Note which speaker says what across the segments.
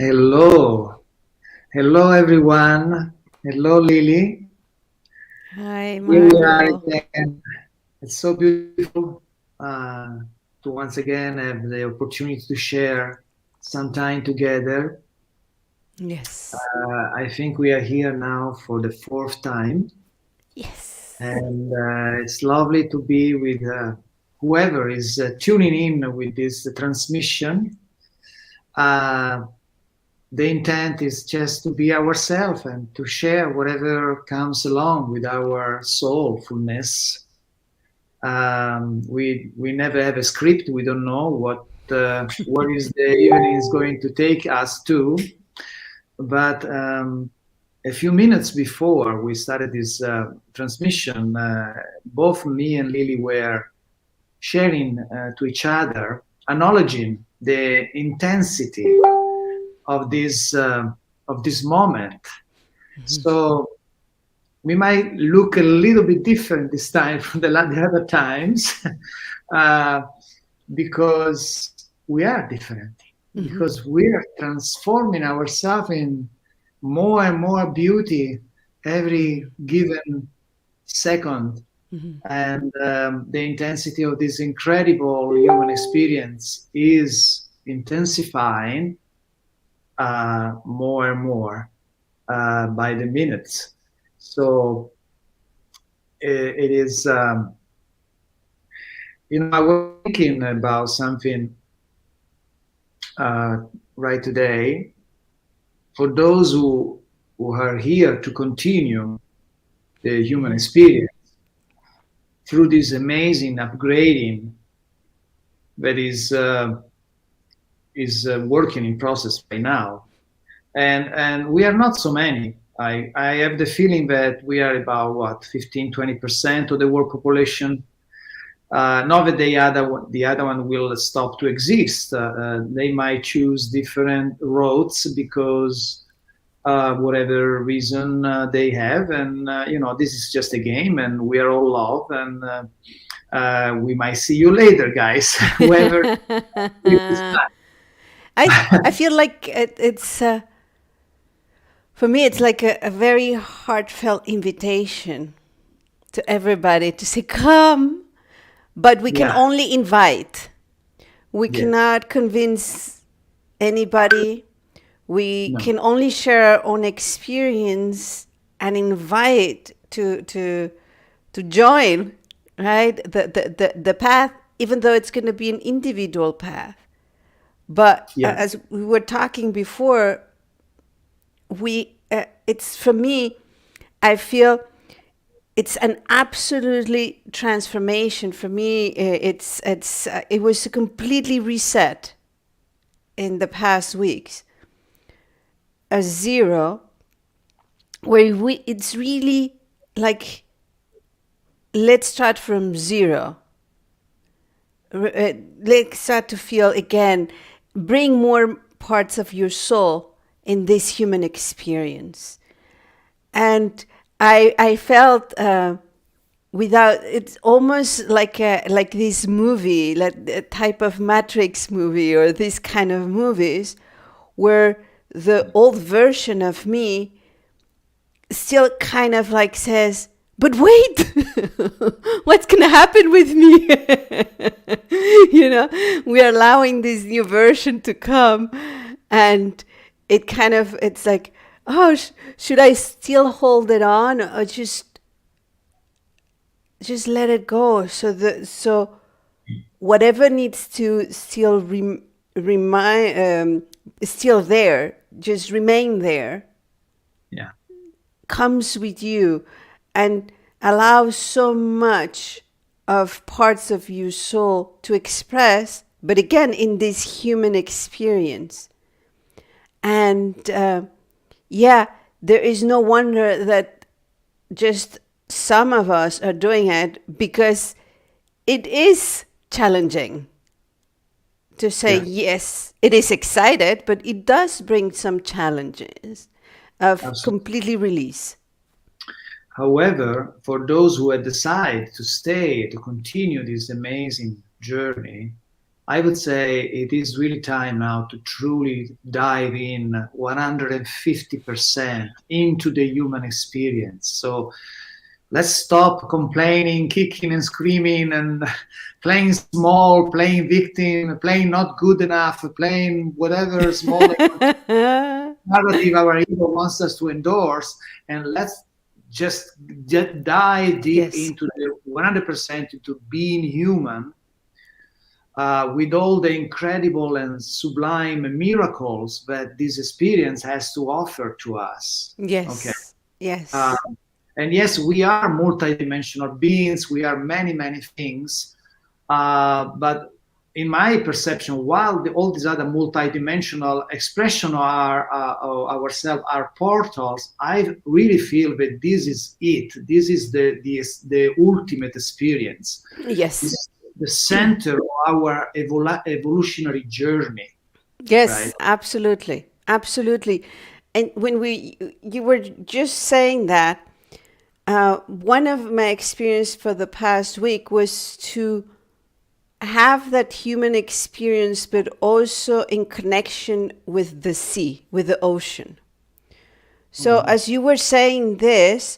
Speaker 1: Hello, hello everyone. Hello Lily.
Speaker 2: Hi,
Speaker 1: Here we are
Speaker 2: Marco.
Speaker 1: again. It's so beautiful to once again have the opportunity to share some time together.
Speaker 2: Yes.
Speaker 1: I think we are here now for the fourth time,
Speaker 2: Yes.
Speaker 1: and it's lovely to be with whoever is tuning in with this transmission. Uh, the intent is just to be ourselves and to share whatever comes along with our soulfulness. We never have a script. We don't know what is the evening is going to take us to. But a few minutes before we started this transmission, both me and Lily were sharing to each other, acknowledging the intensity of this moment. So we might look a little bit different this time from the other times uh, because we are different,
Speaker 2: Mhm.
Speaker 1: because we are transforming ourselves in more and more beauty every
Speaker 2: Mhm.
Speaker 1: given second.
Speaker 2: Mhm.
Speaker 1: And the intensity of this incredible human experience is intensifying more and more by the minutes. So it is, I was thinking about something uh, right today. For those who are here to continue the human
Speaker 2: Mhm.
Speaker 1: experience through this amazing upgrading that is working in process right now, and we are not so many. I have the feeling that we are about what 15-20% of the world population. Not that the other one will stop to exist. They might choose different roads because whatever reason they have, and this is just a game, and we are all love, and we might see you later, guys. Whoever is
Speaker 2: I feel like it's for me it's like a very heartfelt invitation to everybody to say come, but we can
Speaker 1: yeah,
Speaker 2: only invite. We
Speaker 1: yes,
Speaker 2: cannot convince anybody. We
Speaker 1: no,
Speaker 2: can only share our own experience and invite to join, right? The path, even though it's going to be an individual path. But
Speaker 1: yeah,
Speaker 2: as we were talking before, it's for me, I feel it's an absolutely transformation for me. It was a completely reset in the past weeks, a zero where it's really like let's start from zero. Let's start to feel again, bring more parts of your soul in this human experience. And I felt without, it's almost like this movie, like a type of Matrix movie or this kind of movies where the old version of me still kind of like says, but wait, what's going to happen with me? We are allowing this new version to come. And it's like, oh, should I still hold it on or just let it go? So whatever needs to still remind, still there, just remain there,
Speaker 1: yeah,
Speaker 2: comes with you and allows so much of parts of your soul to express, but again, in this human experience. And yeah, there is no wonder that just some of us are doing it because it is challenging to say
Speaker 1: yeah,
Speaker 2: yes. It is excited, but it does bring some challenges of
Speaker 1: absolutely.
Speaker 2: completely release.
Speaker 1: However, for those who had decided to stay, to continue this amazing journey, I would say it is really time now to truly dive in 150% into the human experience. So let's stop complaining, kicking and screaming, and playing small, playing victim, playing not good enough, playing whatever small narrative our ego wants us to endorse, and let's just dive deep
Speaker 2: Yes.
Speaker 1: into the 100% into being human, with all the incredible and sublime miracles that this experience has to offer to us. Okay.
Speaker 2: Yes.
Speaker 1: Uh,
Speaker 2: Yes.
Speaker 1: and yes, we are multidimensional beings. We are many, many things. But in my perception, while all these other multidimensional expression are ourselves are portals, I really feel that this is it. This is the ultimate experience. This
Speaker 2: Yes.
Speaker 1: is the center of our evolutionary journey, right?
Speaker 2: Yes, absolutely. Absolutely. And when you were just saying that, one of my experience for the past week was to have that human experience, but also in connection with the sea, with the ocean. So
Speaker 1: Mhm.
Speaker 2: as you were saying this,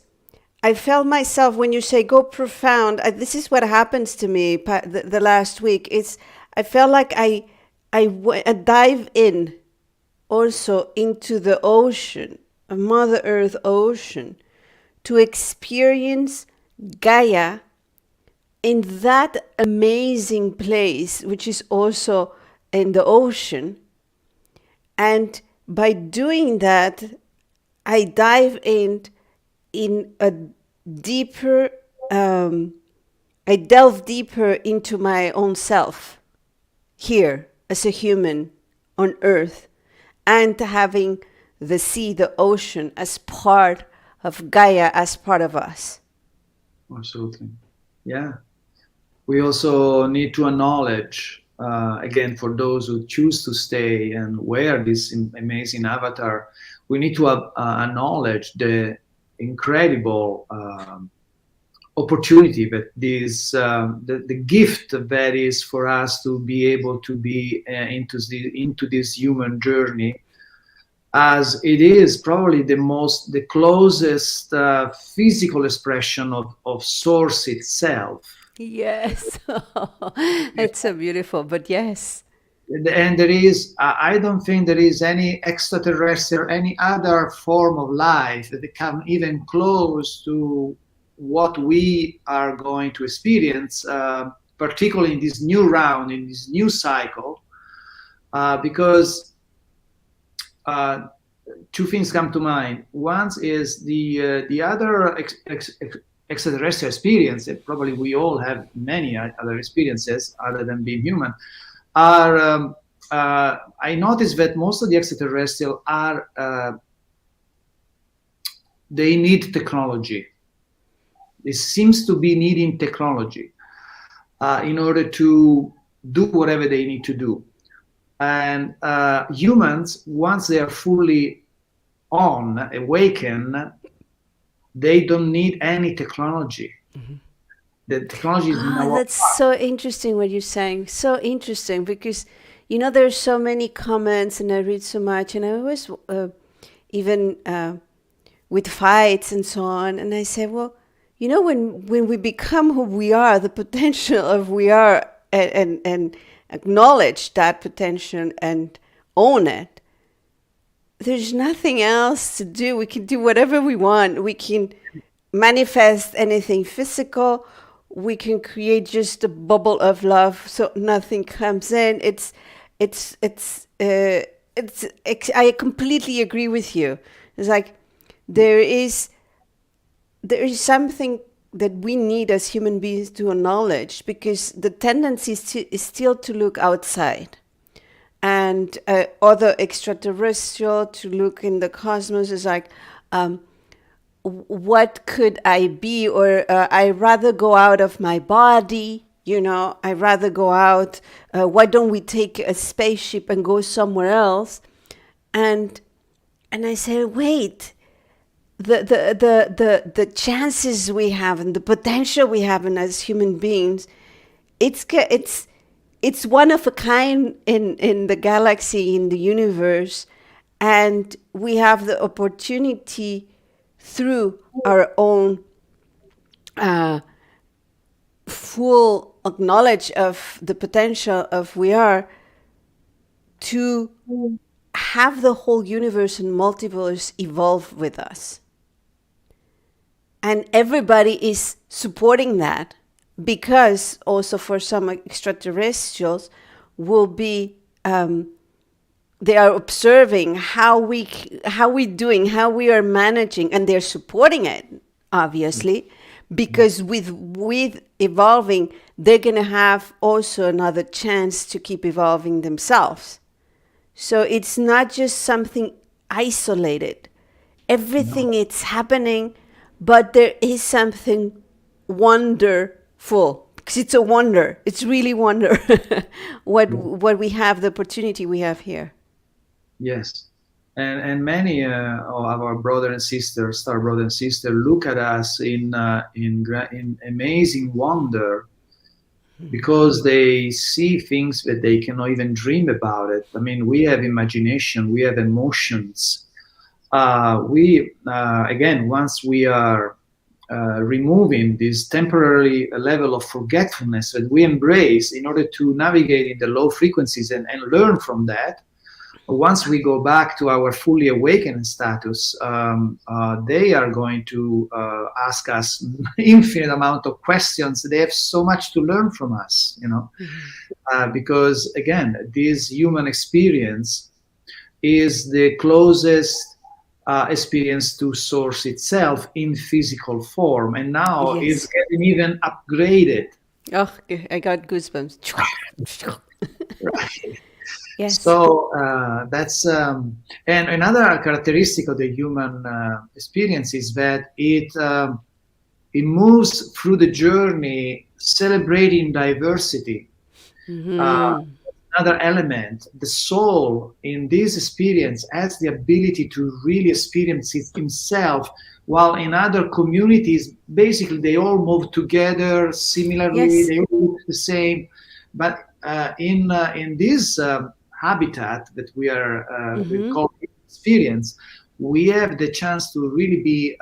Speaker 2: I felt myself when you say go profound. This is what happens to me the last week. It's I felt like I dive in also into the ocean, a Mother Earth ocean, to experience Gaia in that amazing place, which is also in the ocean. And by doing that, I dive in a deeper, I delve deeper into my own self here as a human on earth, and having the sea, the ocean, as part of Gaia, as part of us.
Speaker 1: Absolutely. Yeah. We also need to acknowledge, again, for those who choose to stay and wear this amazing avatar, we need to acknowledge the incredible opportunity that this, the gift that is for us to be able to be into this human journey, as it is probably the closest physical expression of source itself.
Speaker 2: Yes, it's so beautiful. But yes,
Speaker 1: And there is, I don't think there is any extraterrestrial, any other form of life that come even close to what we are going to experience, particularly in this new round, in this new cycle, because uh, two things come to mind. One is the other extraterrestrial experience, that probably we all have many other experiences other than being human, are I noticed that most of the extraterrestrial are they need technology. It seems to be needing technology in order to do whatever they need to do. And humans, once they are fully on, awakened, they don't need any technology. The technology is in our
Speaker 2: that's so interesting what you're saying. So interesting because, there's so many comments and I read so much, and I always, even with fights and so on, and I say, well, when we become who we are, the potential of we are, and acknowledge that potential and own it, there's nothing else to do. We can do whatever we want. We can manifest anything physical. We can create just a bubble of love, so nothing comes in. I completely agree with you. It's like there is something that we need as human beings to acknowledge, because the tendency is still to look outside, and other extraterrestrial, to look in the cosmos is like, what could I be? Or I rather go out of my body, I rather go out. Why don't we take a spaceship and go somewhere else? And I say, wait, the chances we have and the potential we have in as human beings, it's it's one of a kind in the galaxy, in the universe, and we have the opportunity through our own full knowledge of the potential of we are to have the whole universe and multiverse evolve with us. And everybody is supporting that, because also for some extraterrestrials will be they are observing how we doing, how we are managing, and they're supporting it, obviously, because with evolving, they're going to have also another chance to keep evolving themselves. So it's not just something isolated. Everything is happening, but there is something wonderful, because it's a wonder. It's really wonder what we have, the opportunity we have here.
Speaker 1: Yes. And many of our brothers and sisters, star brothers and sisters, look at us in amazing wonder, because they see things that they cannot even dream about it. I mean, we have imagination, we have emotions. Again, once we are removing this temporary level of forgetfulness that we embrace in order to navigate in the low frequencies and learn from that, once we go back to our fully awakened status, they are going to ask us infinite amount of questions. They have so much to learn from us, because again, this human experience is the closest experience to source itself in physical form, and now it's getting even upgraded.
Speaker 2: Oh, I got goosebumps.
Speaker 1: Right.
Speaker 2: Yes.
Speaker 1: So that's and another characteristic of the human experience is that it moves through the journey celebrating diversity. Another element, the soul in this experience has the ability to really experience it himself, while in other communities, basically they all move together similarly, they all look the same. But in this habitat that we call experience, we have the chance to really be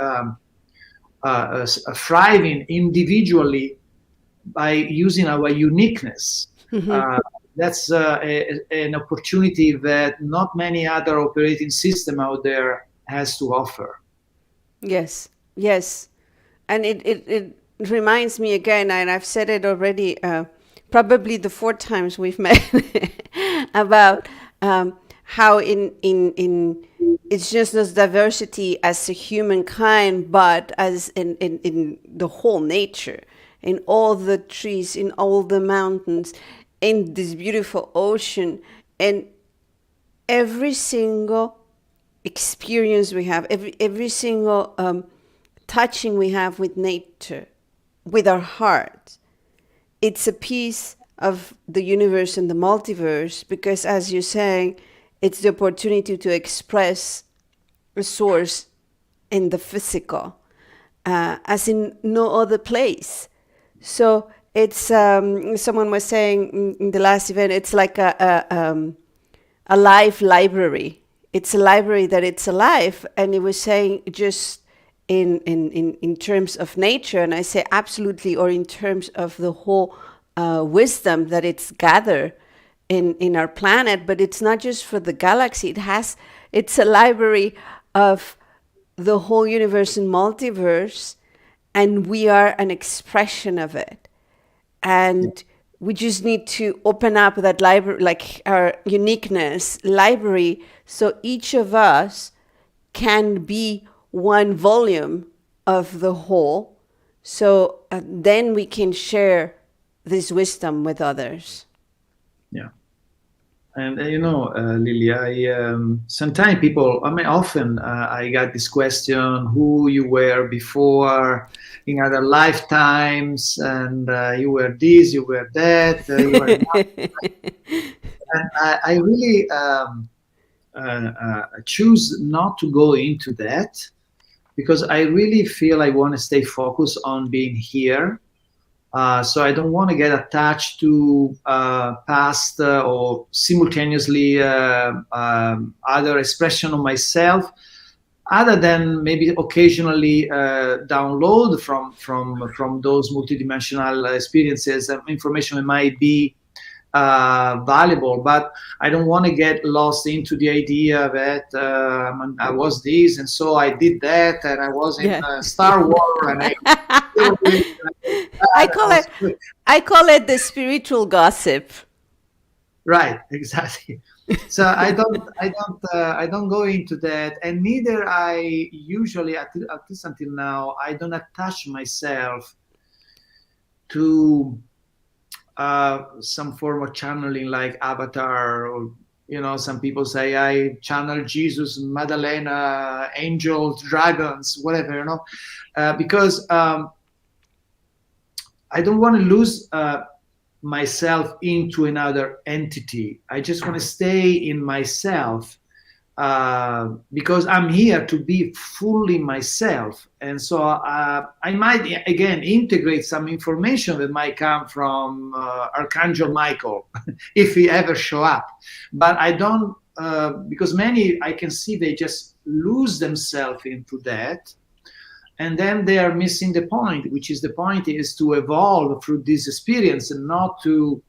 Speaker 1: thriving individually by using our uniqueness. That's an opportunity that not many other operating system out there has to offer.
Speaker 2: Yes, yes. And it reminds me again, and I've said it already, probably the 4 times we've met, about how in it's just as diversity as a humankind, but as in the whole nature, in all the trees, in all the mountains, in this beautiful ocean, and every single experience we have, every single touching we have with nature, with our heart, it's a piece of the universe and the multiverse, because as you're saying, it's the opportunity to express a source in the physical, as in no other place. So it's someone was saying in the last event, it's like a live library. It's a library that it's alive, and it was saying just in terms of nature, and I say absolutely, or in terms of the whole wisdom that it's gathered in our planet. But it's not just for the galaxy. It's a library of the whole universe and multiverse, and we are an expression of it. And we just need to open up that library, like our uniqueness library, so each of us can be one volume of the whole. So then we can share this wisdom with others.
Speaker 1: Yeah. And Lily, sometimes often I got this question, who you were before in other lifetimes, and you were this, you were that, you were that. And I really choose not to go into that, because I really feel I want to stay focused on being here So I don't want to get attached to past or simultaneously other expression of myself, other than maybe occasionally download from those multidimensional experiences information that might be valuable. But I don't want to get lost into the idea that I was this and so I did that and I was in
Speaker 2: Yeah.
Speaker 1: Star Wars and I did this and I did
Speaker 2: I
Speaker 1: that.
Speaker 2: call it I call it the spiritual gossip.
Speaker 1: Right, exactly. So I don't go into that, and neither I usually, at least until now, I don't attach myself to some form of channeling like Avatar, or some people say I channel Jesus, Madalena, angels, dragons, whatever, because I don't want to lose myself into another entity. I just want to stay in myself because I'm here to be fully myself. And so I might, again, integrate some information that might come from Archangel Michael if he ever show up. But I don't, because many, I can see they just lose themselves into that. And then they are missing the point, which is the point is to evolve through this experience and not to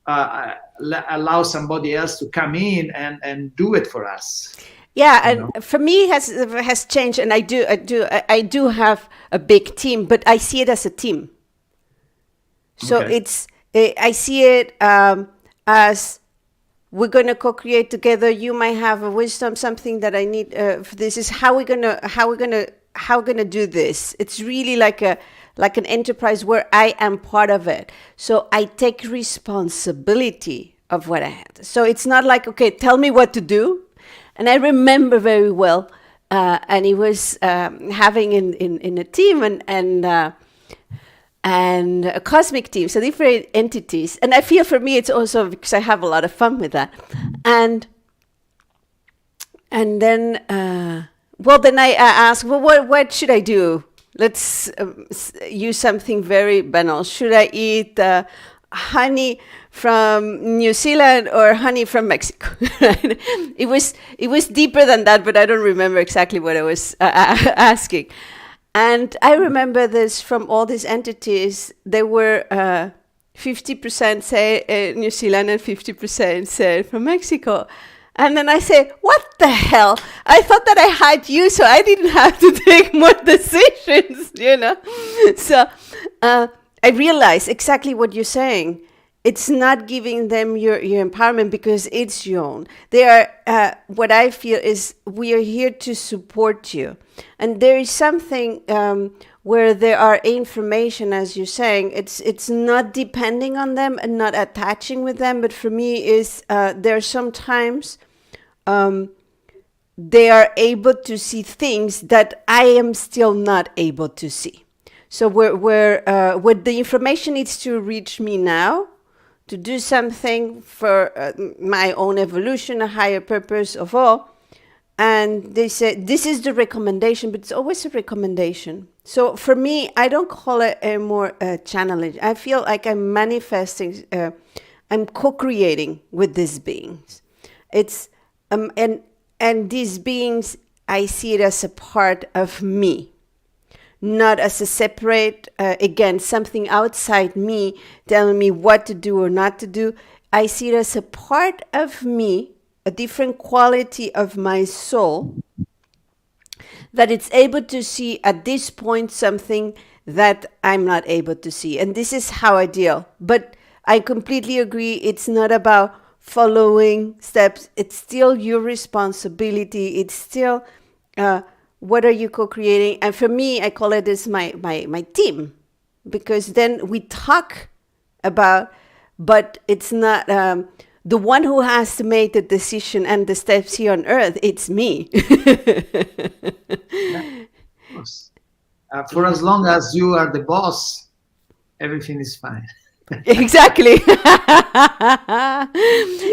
Speaker 1: allow somebody else to come in and do it for us.
Speaker 2: Yeah,
Speaker 1: You know?
Speaker 2: and for me has changed, and I do have a big team, but I see it as a team. So
Speaker 1: Okay.
Speaker 2: I see it as we're going to co-create together. You might have a wisdom, something that I need. This is how we're gonna do this. It's really like an enterprise where I am part of it. So I take responsibility of what I had. So it's not like, okay, tell me what to do. And I remember very well, and it was having in a team and a cosmic team, so different entities. And I feel for me, it's also because I have a lot of fun with that. And then, then I asked, well, what should I do? Let's use something very banal. Should I eat honey from New Zealand or honey from Mexico? It was deeper than that, but I don't remember exactly what I was asking. And I remember this from all these entities. They were 50% say New Zealand and 50% said from Mexico. And then I say, what the hell? I thought that I had you, so I didn't have to take more decisions, So I realize exactly what you're saying. It's not giving them your empowerment because it's your own. They are, what I feel is we are here to support you. And there is something where there are information, as you're saying, it's not depending on them and not attaching with them. But for me, is there are sometimes they are able to see things that I am still not able to see. So where the information needs to reach me now to do something for my own evolution, a higher purpose of all. And they said, this is the recommendation, but it's always a recommendation. So for me, I don't call it a more channeling. I feel like I'm manifesting, I'm co-creating with these beings. It's and these beings, I see it as a part of me, not as a separate, again, something outside me telling me what to do or not to do. I see it as a part of me, a different quality of my soul, that it's able to see at this point something that I'm not able to see. And this is how I deal. But I completely agree. It's not about following steps. It's still your responsibility. It's still what are you co-creating? And for me, I call it as my team, because then we talk about, but it's not the one who has to make the decision and the steps here on earth. It's me.
Speaker 1: Yeah, of course. For as long as you are the boss, everything is fine.
Speaker 2: Exactly.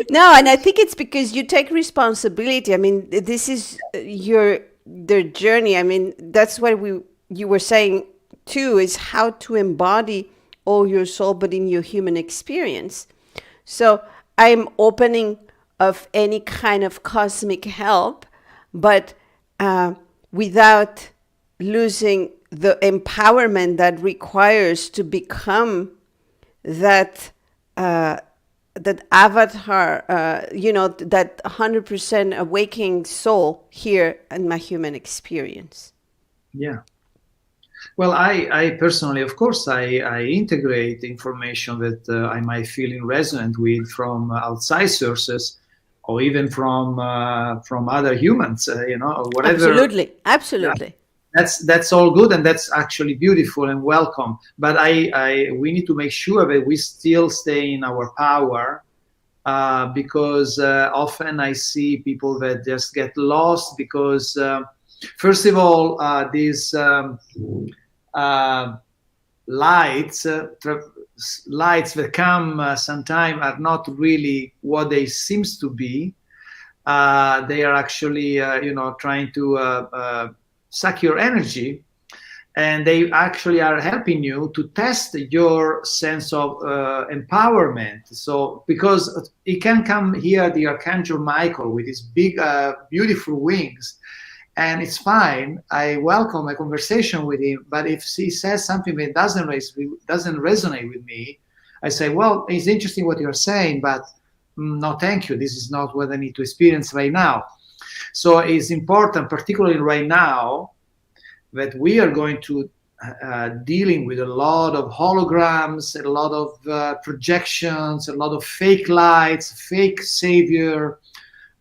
Speaker 2: No, and I think it's because you take responsibility. I mean, this is their journey. I mean, that's what you were saying too, is how to embody all your soul, but in your human experience. So I'm opening of any kind of cosmic help, but without losing the empowerment that requires to become that that avatar, that 100% awakening soul here in my human experience.
Speaker 1: Yeah. Well, I personally, of course, I integrate information that I might feel in resonant with from outside sources, or even from other humans, or whatever.
Speaker 2: Absolutely,
Speaker 1: Yeah,
Speaker 2: absolutely.
Speaker 1: that's all good, and that's actually beautiful and welcome. But we need to make sure that we still stay in our power, because often I see people that just get lost because, first of all, these uh, lights, lights that come sometimes are not really what they seems to be. They are actually, trying to suck your energy, and they actually are helping you to test your sense of empowerment. So, because it can come here, the Archangel Michael with his big, beautiful wings, and it's fine. I welcome a conversation with him, but if he says something that doesn't resonate with me, I say, well, it's interesting what you're saying, but no, thank you. This is not what I need to experience right now. So it's important, particularly right now, that we are going to dealing with a lot of holograms, a lot of projections, a lot of fake lights, fake savior,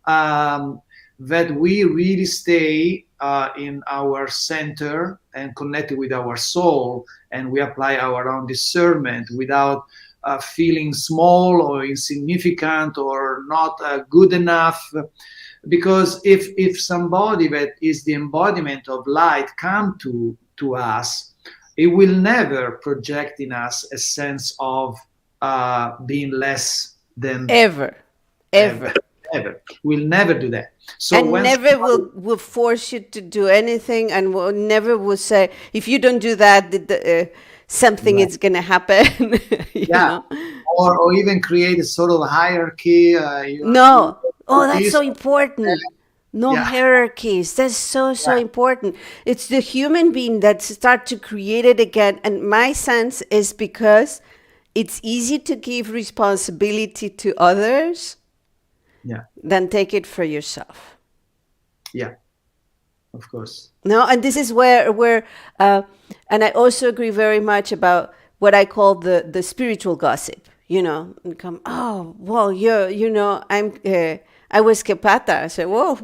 Speaker 1: that we really stay in our center and connected with our soul, and we apply our own discernment without feeling small or insignificant or not good enough. Because if somebody that is the embodiment of light come to us, it will never project in us a sense of being less than
Speaker 2: Ever,
Speaker 1: ever.
Speaker 2: ever.
Speaker 1: Ever. We'll never do that. So
Speaker 2: And
Speaker 1: when
Speaker 2: never
Speaker 1: somebody,
Speaker 2: will force you to do anything, and will never will say, if you don't do that, something
Speaker 1: right,
Speaker 2: is going to happen, you
Speaker 1: yeah,
Speaker 2: know?
Speaker 1: or even create a sort of hierarchy. You
Speaker 2: No. Oh, that's
Speaker 1: this,
Speaker 2: so important. No
Speaker 1: yeah,
Speaker 2: hierarchies. That's so, so
Speaker 1: yeah,
Speaker 2: important. It's the human being that start to create it again. And my sense is because it's easy to give responsibility to others
Speaker 1: yeah,
Speaker 2: than take it for yourself.
Speaker 1: yeah, of course.
Speaker 2: No, and this is where, and I also agree very much about what I call the spiritual gossip. And come, oh, well, I was Capata. I said, whoa,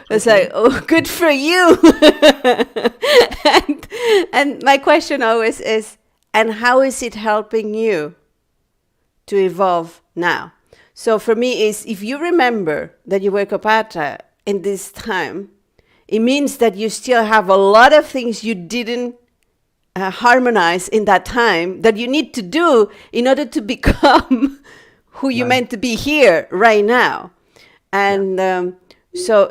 Speaker 2: it's like,
Speaker 1: Okay.
Speaker 2: oh, good for you. and, and my question always is, and how is it helping you to evolve now? So for me, is if you remember that you were Capata in this time, it means that you still have a lot of things you didn't harmonize in that time that you need to do in order to become who you
Speaker 1: Right.
Speaker 2: meant to be here right now.
Speaker 1: Yeah.
Speaker 2: And so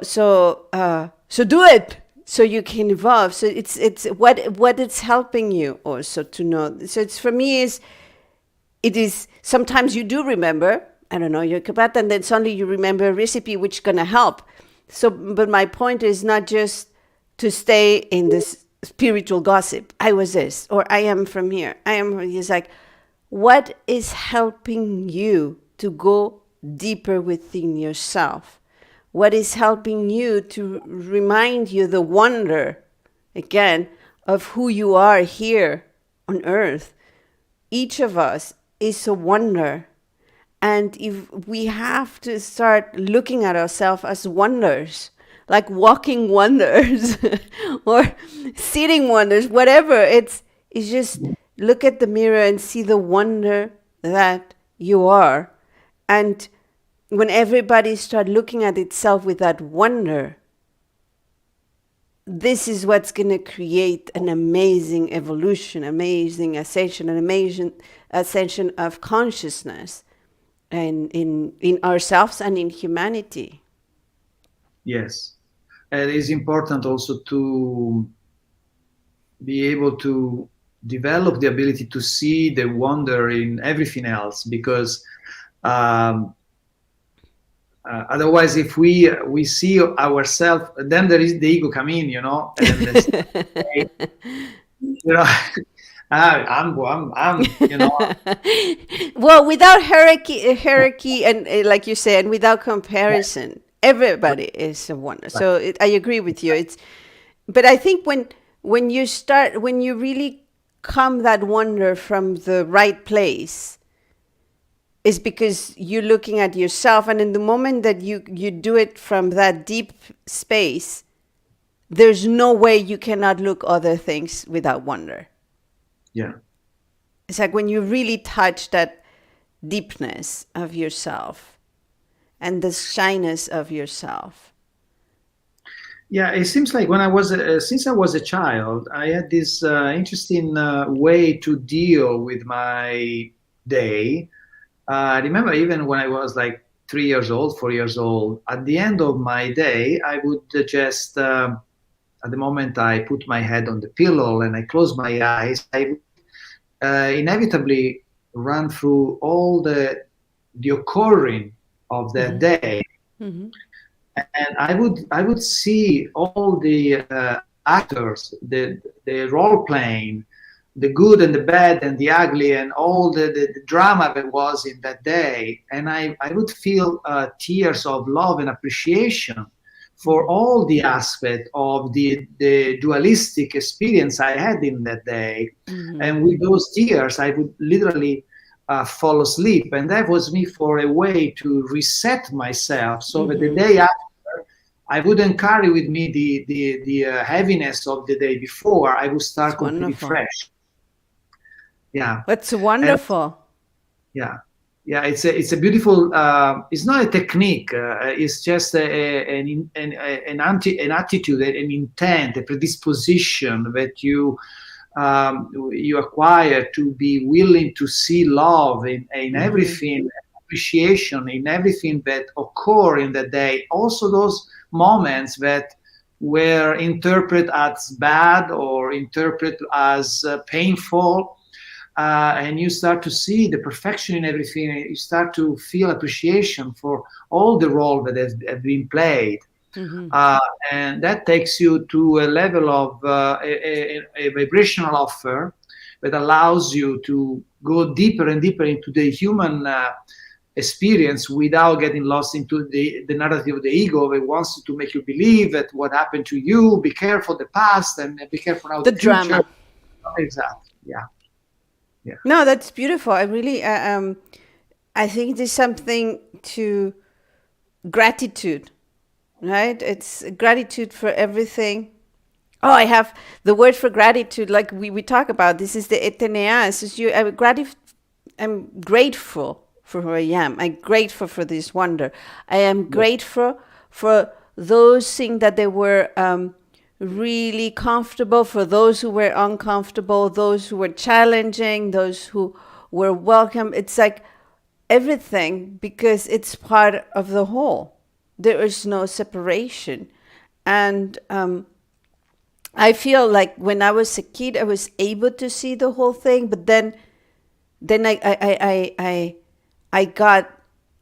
Speaker 2: do it so you can evolve. So it's what it's helping you also to know. So it's for me is it is sometimes you do remember, I don't know, your kabat, and then suddenly you remember a recipe which is gonna help. So, but my point is not just to stay in this spiritual gossip. I was this, or I am from here. I am. It's like, what is helping you to go deeper within yourself? What is helping you to remind you the wonder, again, of who you are here on earth? Each of us is a wonder. And if we have to start looking at ourselves as wonders, like walking wonders or sitting wonders, whatever, it's just look at the mirror and see the wonder that you are. And when everybody start looking at itself with that wonder, this is what's going to create an amazing evolution, amazing ascension, an amazing ascension of consciousness and in ourselves and in humanity.
Speaker 1: Yes. And it is important also to be able to develop the ability to see the wonder in everything else, because um, otherwise, if we see ourselves, then there is the ego come in, and then say, I'm,
Speaker 2: Well, without hierarchy, and like you said, without comparison, everybody is a wonder.
Speaker 1: right.
Speaker 2: So I agree with you. But I think when you really come that wonder from the right place, is because you're looking at yourself, and in the moment that you do it from that deep space, there's no way you cannot look other things without wonder.
Speaker 1: Yeah.
Speaker 2: It's like when you really touch that deepness of yourself and the shyness of yourself.
Speaker 1: Yeah, it seems like when I was since I was a child, I had this interesting way to deal with my day. I remember even when I was like 3 years old, 4 years old, at the end of my day, I would just, at the moment I put my head on the pillow and I close my eyes, I would inevitably run through all the occurring of that day,
Speaker 2: Mm-hmm.
Speaker 1: and I would see all the actors, the role playing, the good and the bad and the ugly, and all the drama that was in that day, and I would feel tears of love and appreciation for all the aspect of the dualistic experience I had in that day.
Speaker 2: Mm-hmm.
Speaker 1: And with those tears, I would literally fall asleep. And that was me for a way to reset myself so that the
Speaker 2: Mm-hmm.
Speaker 1: day after, I wouldn't carry with me the heaviness of the day before. I would
Speaker 2: It's
Speaker 1: start completely
Speaker 2: wonderful.
Speaker 1: fresh. Yeah.
Speaker 2: That's
Speaker 1: And
Speaker 2: wonderful.
Speaker 1: yeah, yeah, it's a beautiful. It's not a technique. It's just an attitude, an intent, a predisposition that you acquire to be willing to see love in
Speaker 2: Mm-hmm.
Speaker 1: everything, appreciation in everything that occur in the day. Also, those moments that were interpreted as bad or interpreted as painful, and you start to see the perfection in everything, and you start to feel appreciation for all the role that has have been played.
Speaker 2: Mm-hmm.
Speaker 1: uh, and that takes you to a level of a vibrational offer that allows you to go deeper and deeper into the human experience without getting lost into the narrative of the ego that wants to make you believe that what happened to you, be careful the past and be careful now
Speaker 2: The
Speaker 1: the future.
Speaker 2: drama.
Speaker 1: Exactly. Yeah. Yeah.
Speaker 2: No, that's beautiful. I really, I think there's something to gratitude, right? It's gratitude for everything. Oh, I have the word for gratitude, like we talk about. This is the etenea. It's just I'm grateful for who I am. I'm grateful for this wonder. I am
Speaker 1: Yeah.
Speaker 2: grateful for those things that they were really comfortable, for those who were uncomfortable, those who were challenging, those who were welcome. It's like everything, because it's part of the whole. There is no separation. And I feel like when I was a kid, I was able to see the whole thing, but then I got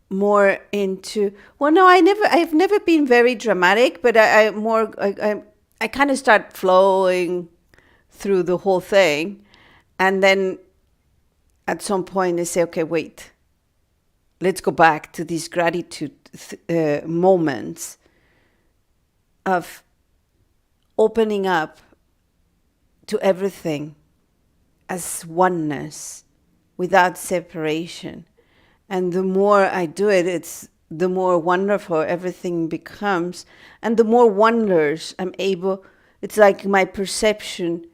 Speaker 2: more into, well, no, I've never been very dramatic, but I kind of start flowing through the whole thing, and then at some point I say, okay, wait, let's go back to these gratitude moments of opening up to everything as oneness without separation. And the more I do it, it's the more wonderful everything becomes, and the more wonders I'm able. It's like my perception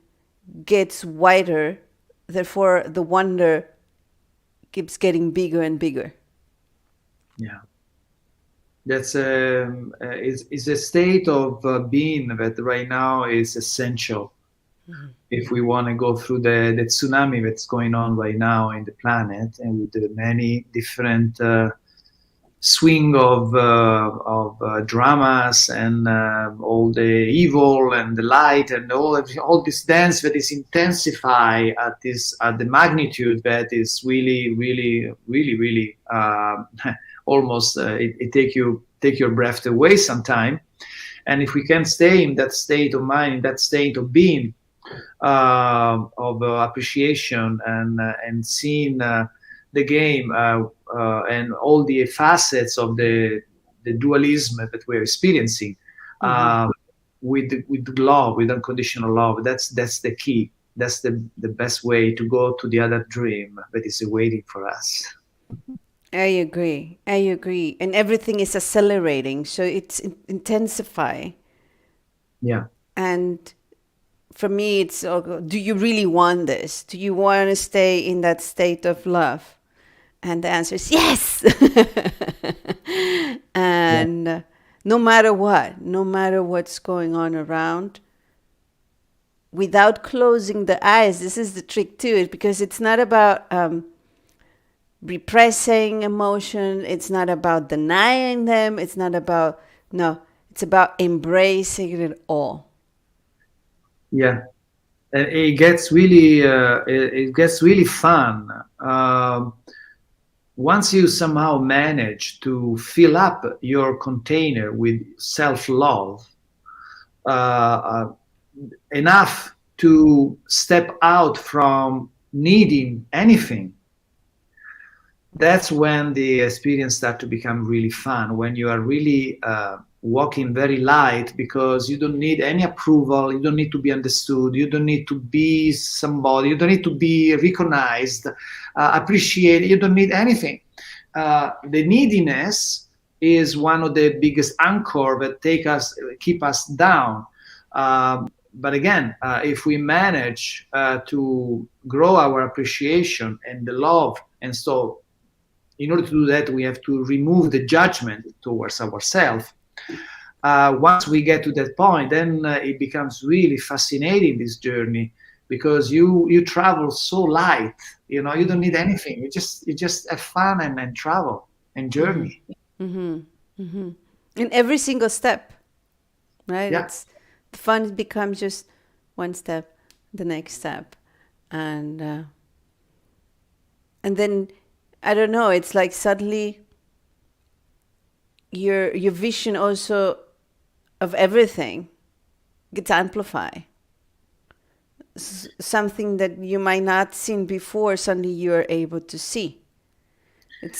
Speaker 2: gets wider, therefore the wonder keeps getting bigger and bigger.
Speaker 1: Yeah. That's is a state of being that right now is essential if we want to go through the tsunami that's going on right now in the planet, and with the many different swing of dramas and all the evil and the light and all this dance that is intensify at the magnitude that is really almost it take your breath away sometime. And if we can stay in that state of mind, in that state of being, of appreciation and seeing the game and all the facets of the dualism that we're experiencing, with love, with unconditional love. That's the key. That's the best way to go to the other dream that is waiting for us.
Speaker 2: I agree. I agree. And everything is accelerating, so it's intensify.
Speaker 1: Yeah.
Speaker 2: And for me, it's do you really want this? Do you want to stay in that state of love? And the answer is yes. And no matter what's going on around, without closing the eyes, this is the trick to it, because it's not about repressing emotion. It's not about denying them. It's about embracing it all.
Speaker 1: Yeah. And it gets really fun. Once you somehow manage to fill up your container with self-love, enough to step out from needing anything, that's when the experience starts to become really fun, when you are really walking very light, because you don't need any approval, you don't need to be understood, you don't need to be somebody, you don't need to be recognized, appreciated, you don't need anything. The neediness is one of the biggest anchor that keep us down. But again, if we manage to grow our appreciation and the love, and so in order to do that, we have to remove the judgment towards ourselves. Once we get to that point, then it becomes really fascinating, this journey, because you travel so light. You don't need anything. You just have fun and travel and journey.
Speaker 2: In every single step, right?
Speaker 1: Yeah.
Speaker 2: The fun becomes just one step, the next step, and then I don't know. It's like suddenly your vision also of everything gets amplified. Something that you might not seen before, suddenly you're able to see. It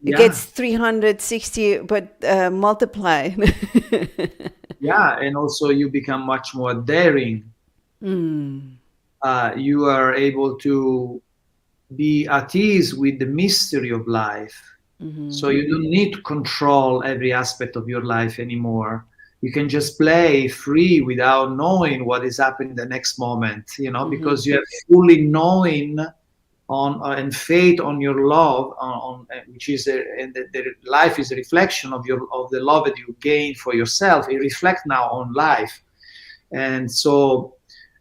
Speaker 2: gets 360, but multiplied.
Speaker 1: Yeah, and also you become much more daring. You are able to be at ease with the mystery of life. So you don't need to control every aspect of your life anymore. You can just play free without knowing what is happening the next moment, because you have fully knowing and faith on your love, which is and the life is a reflection of the love that you gain for yourself. It reflects now on life, and so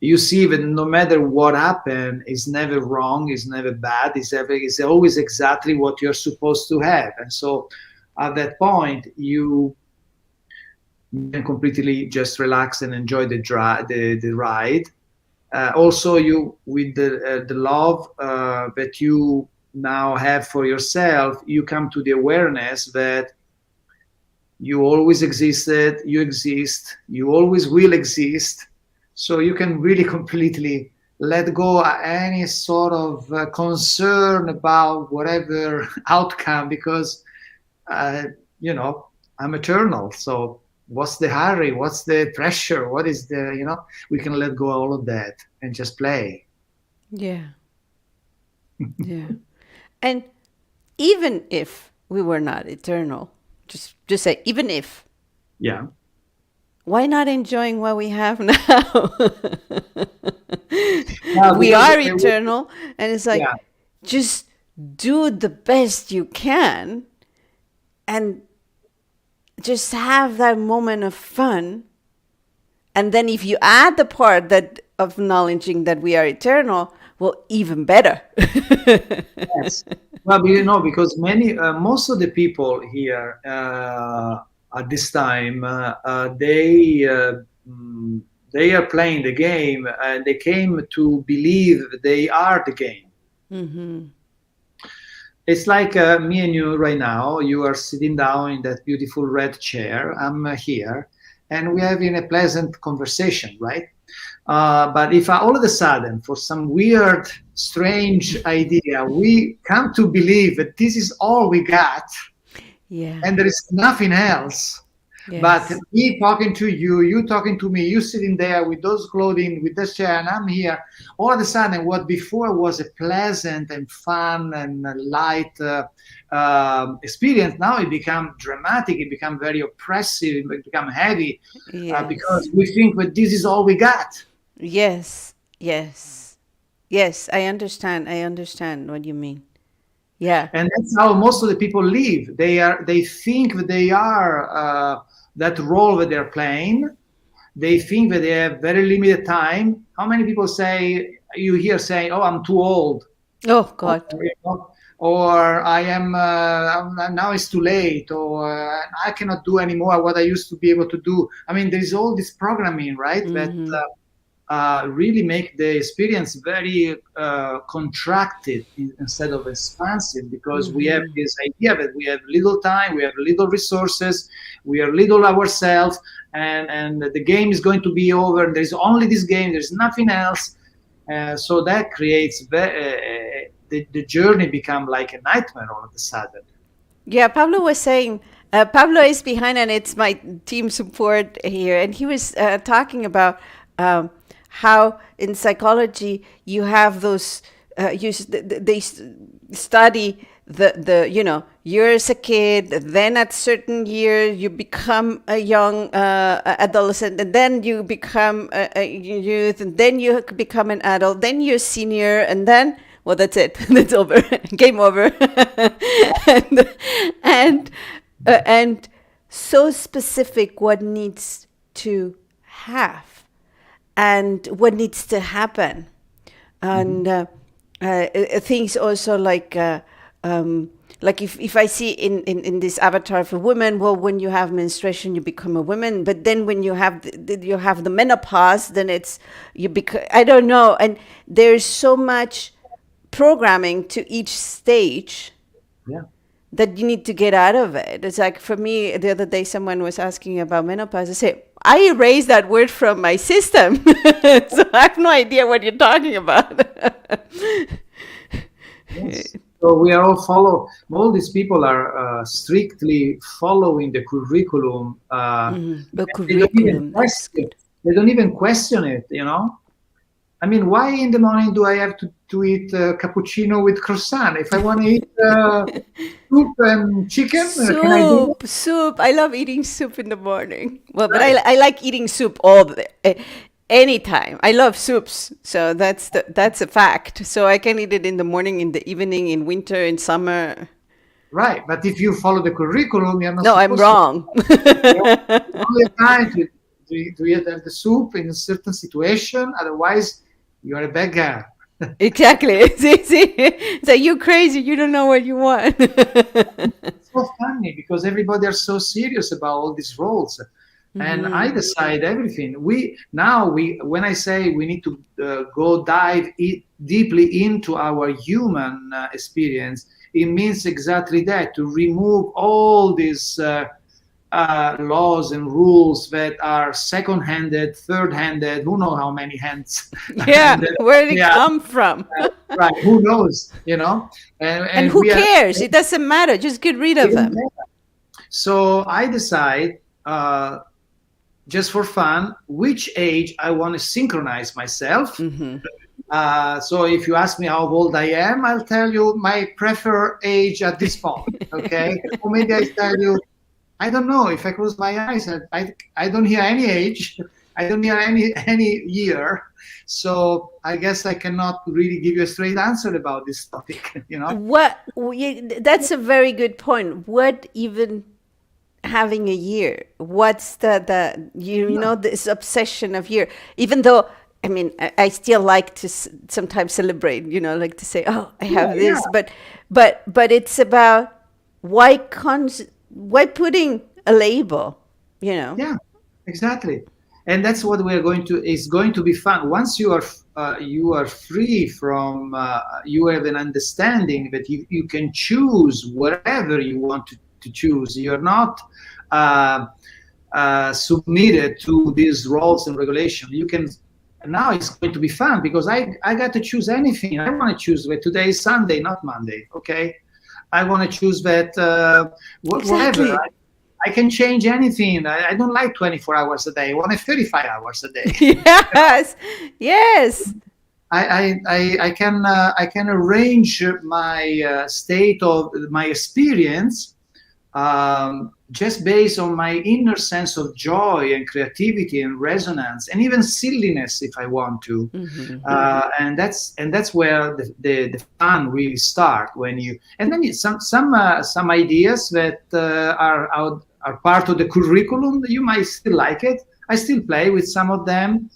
Speaker 1: you see that no matter what happened, it's never wrong, it's never bad, it's always exactly what you're supposed to have. And so at that point, you can completely just relax and enjoy the ride. Also, you with the love that you now have for yourself, you come to the awareness that you always existed, you exist, you always will exist. So you can really completely let go any sort of concern about whatever outcome, because I'm eternal. So what's the hurry? What's the pressure? What is we can let go all of that and just play.
Speaker 2: Yeah. Yeah. And even if we were not eternal, just say, even if.
Speaker 1: Yeah.
Speaker 2: Why not enjoying what we have now? We are eternal, and it's like, just do the best you can and just have that moment of fun. And then if you add the part that of acknowledging that we are eternal, well, even better.
Speaker 1: Yes. Well, because most of the people here at this time, mm, they are playing the game, and they came to believe they are the game.
Speaker 2: Mm-hmm.
Speaker 1: It's like me and you right now. You are sitting down in that beautiful red chair. I'm here, and we're having a pleasant conversation, right? But if all of a sudden, for some weird, strange idea, we come to believe that this is all we got,
Speaker 2: Yeah.
Speaker 1: and there is nothing else, but
Speaker 2: Yes.
Speaker 1: me talking to you, you talking to me, you sitting there with those clothing, with this chair, and I'm here. All of a sudden, what before was a pleasant and fun and light experience, now it become dramatic, it become very oppressive, it become heavy, because
Speaker 2: Yes.
Speaker 1: we think that this is all we got.
Speaker 2: Yes. Yes. Yes. I understand. I understand what you mean. Yeah.
Speaker 1: And that's how most of the people live. They think that they are that role that they're playing. They think that they have very limited time. How many people say you hear saying, "Oh, I'm too old,"
Speaker 2: Oh
Speaker 1: or,
Speaker 2: God.
Speaker 1: or "I am now it's too late," or "I cannot do anymore what I used to be able to do." I mean, there is all this programming, right? That
Speaker 2: Mm-hmm.
Speaker 1: really make the experience very contracted instead of expansive, because we have
Speaker 2: Mm-hmm.
Speaker 1: this idea that we have little time, we have little resources, we are little ourselves, and the game is going to be over. There's only this game, there's nothing else. So that creates the journey become like a nightmare all of a sudden.
Speaker 2: Yeah, Pablo was saying, Pablo is behind, and it's my team support here. And he was talking about how in psychology you have those, they study you're as a kid, then at certain year you become a young adolescent, and then you become a youth, and then you become an adult, then you're senior, and then well, that's it. That's over. Game over. and and and so specific what needs to have and what needs to happen,
Speaker 1: Mhm.
Speaker 2: and things also like if I see in this avatar of a woman, well, when you have menstruation, you become a woman. But then when you have you have the menopause, then it's you become, I don't know. And there's so much programming to each stage
Speaker 1: Yeah.
Speaker 2: that you need to get out of it. It's like for me, the other day, someone was asking about menopause. I say, I erased that word from my system. So I have no idea what you're talking about.
Speaker 1: Yes. So we are all follow. All these people are strictly following the curriculum.
Speaker 2: The
Speaker 1: They don't even
Speaker 2: curriculum, that's
Speaker 1: question.
Speaker 2: good.
Speaker 1: They don't even question it. I mean, why in the morning do I have to eat cappuccino with croissant? If I want to eat soup and chicken, can I do that?
Speaker 2: Soup. I love eating soup in the morning. Well, but
Speaker 1: Right.
Speaker 2: I like eating soup all the anytime. I love soups, so that's a fact. So I can eat it in the morning, in the evening, in winter, in summer.
Speaker 1: Right. But if you follow the curriculum, you're not
Speaker 2: No, I'm
Speaker 1: supposed to.
Speaker 2: wrong.
Speaker 1: You know, it's only a time to eat the soup in a certain situation. Otherwise, you're a bad guy.
Speaker 2: Exactly. See? So you crazy. You don't know what you want.
Speaker 1: It's so funny because everybody are so serious about all these roles, and I
Speaker 2: Hmm.
Speaker 1: decide everything. We when I say we need to go dive deeply into our human experience, it means exactly that, to remove all these laws and rules that are second-handed, third-handed, who know how many hands,
Speaker 2: Yeah,
Speaker 1: and
Speaker 2: where did it
Speaker 1: yeah,
Speaker 2: come from?
Speaker 1: right, who knows,
Speaker 2: And
Speaker 1: and
Speaker 2: who
Speaker 1: we are.
Speaker 2: cares? It doesn't matter. Just get rid of them.
Speaker 1: So I decide, just for fun, which age I want to synchronize myself.
Speaker 2: Hmm.
Speaker 1: So if you ask me how old I am, I'll tell you my preferred age at this point. Okay, or maybe I tell you, I don't know. If I close my eyes, I don't hear any age. I don't hear any year. So I guess I cannot really give you a straight answer about this topic.
Speaker 2: That's a very good point. What even having a year? What's the you
Speaker 1: Yeah.
Speaker 2: know this obsession of year? Even though I mean, I still like to sometimes celebrate, like to say, oh, I
Speaker 1: Yeah,
Speaker 2: have
Speaker 1: yeah,
Speaker 2: this, but it's about why putting a label, you know?
Speaker 1: yeah, exactly. And that's what we are going to. It's going to be fun once you are free from. You have an understanding that you can choose whatever you want to choose. You're not. Uh, Submitted to these rules and regulations. You can now it's going to be fun because I got to choose anything. I want to choose that today is Sunday, not Monday. Okay, I want to choose that whatever.
Speaker 2: Exactly.
Speaker 1: I can change anything. I don't like 24 hours a day. I want 35 hours a day.
Speaker 2: Yes. Yes.
Speaker 1: I can arrange my state of my experience just based on my inner sense of joy and creativity and resonance and even silliness if I want to. And that's where the fun really start when you and then some ideas that are part of the curriculum. You might still like it. I still play with some of them.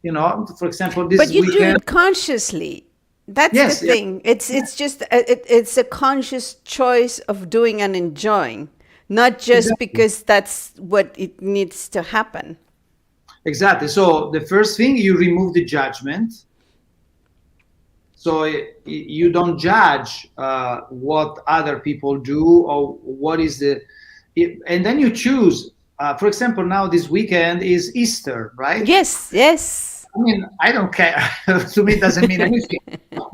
Speaker 1: For example,
Speaker 2: But
Speaker 1: this
Speaker 2: you do
Speaker 1: weekend.
Speaker 2: it consciously. That's the
Speaker 1: Yes, yes,
Speaker 2: thing. It's just it's a conscious choice of doing and enjoying, not just
Speaker 1: exactly.
Speaker 2: because that's what it needs to happen.
Speaker 1: Exactly. So the first thing, you remove the judgment. So you don't judge what other people do or what is and then you choose. For example, now this weekend is Easter, right?
Speaker 2: Yes, yes.
Speaker 1: I mean, I don't care. To me, it doesn't mean anything.